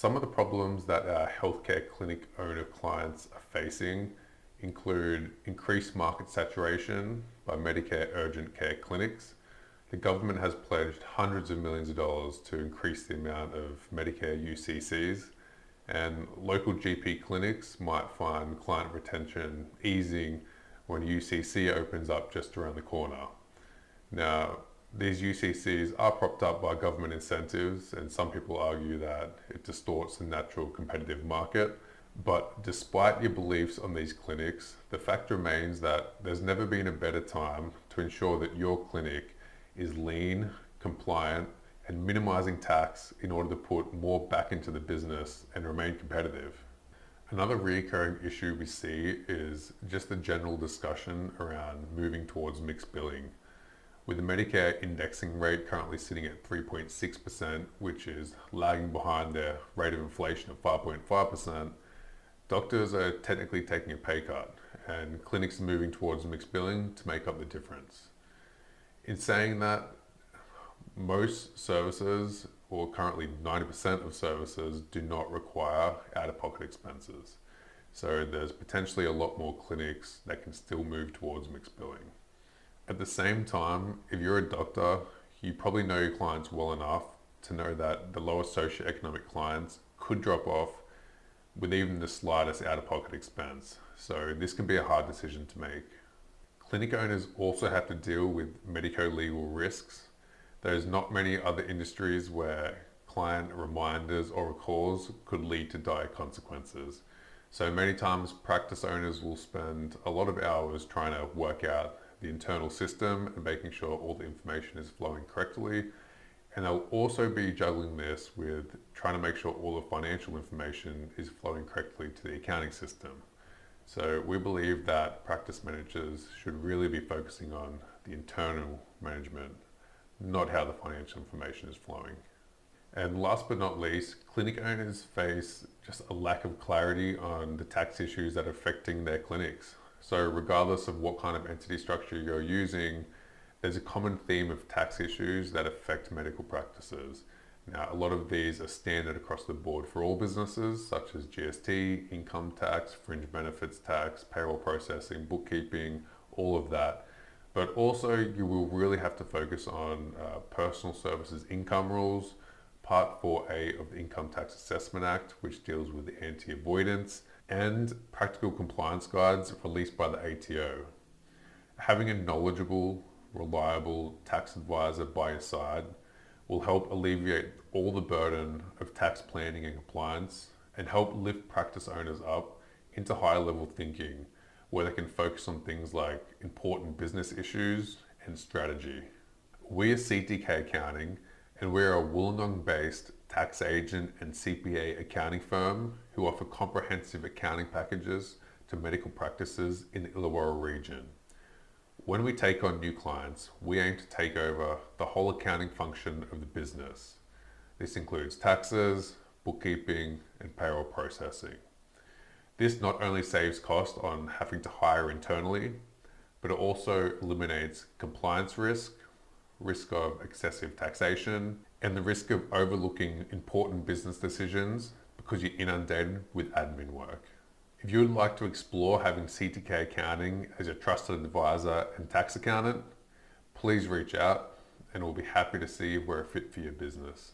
Some of the problems that our healthcare clinic owner clients are facing include increased market saturation by Medicare urgent care clinics. The government has pledged hundreds of millions of dollars to increase the amount of Medicare UCCs, and local GP clinics might find client retention easing when UCC opens up just around the corner. Now, these UCCs are propped up by government incentives, and some people argue that it distorts the natural competitive market. But despite your beliefs on these clinics, the fact remains that there's never been a better time to ensure that your clinic is lean, compliant, and minimizing tax in order to put more back into the business and remain competitive. Another recurring issue we see is just the general discussion around moving towards mixed billing. With the Medicare indexing rate currently sitting at 3.6%, which is lagging behind their rate of inflation of 5.5%, doctors are technically taking a pay cut, and clinics are moving towards mixed billing to make up the difference. In saying that, most services, or currently 90% of services, do not require out-of-pocket expenses. So there's potentially a lot more clinics that can still move towards mixed billing. At the same time, if you're a doctor, you probably know your clients well enough to know that the lower socioeconomic clients could drop off with even the slightest out-of-pocket expense. So this can be a hard decision to make. Clinic owners also have to deal with medico-legal risks. There's not many other industries where client reminders or recalls could lead to dire consequences. So many times practice owners will spend a lot of hours trying to work out the internal system and making sure all the information is flowing correctly. And they'll also be juggling this with trying to make sure all the financial information is flowing correctly to the accounting system. So we believe that practice managers should really be focusing on the internal management, not how the financial information is flowing. And last but not least, clinic owners face just a lack of clarity on the tax issues that are affecting their clinics. So regardless of what kind of entity structure you're using, there's a common theme of tax issues that affect medical practices. Now, a lot of these are standard across the board for all businesses, such as GST, income tax, fringe benefits tax, payroll processing, bookkeeping, all of that. But also you will really have to focus on personal services income rules, Part 4A of the Income Tax Assessment Act, which deals with the anti-avoidance, and practical compliance guides released by the ATO. Having a knowledgeable, reliable tax advisor by your side will help alleviate all the burden of tax planning and compliance and help lift practice owners up into higher level thinking where they can focus on things like important business issues and strategy. We are CTK Accounting, and we're a Wollongong-based tax agent and CPA accounting firm who offer comprehensive accounting packages to medical practices in the Illawarra region. When we take on new clients, we aim to take over the whole accounting function of the business. This includes taxes, bookkeeping, and payroll processing. This not only saves cost on having to hire internally, but it also eliminates compliance risk of excessive taxation, and the risk of overlooking important business decisions because you're inundated with admin work. If you would like to explore having CTK Accounting as your trusted advisor and tax accountant, please reach out and we'll be happy to see if we're a fit for your business.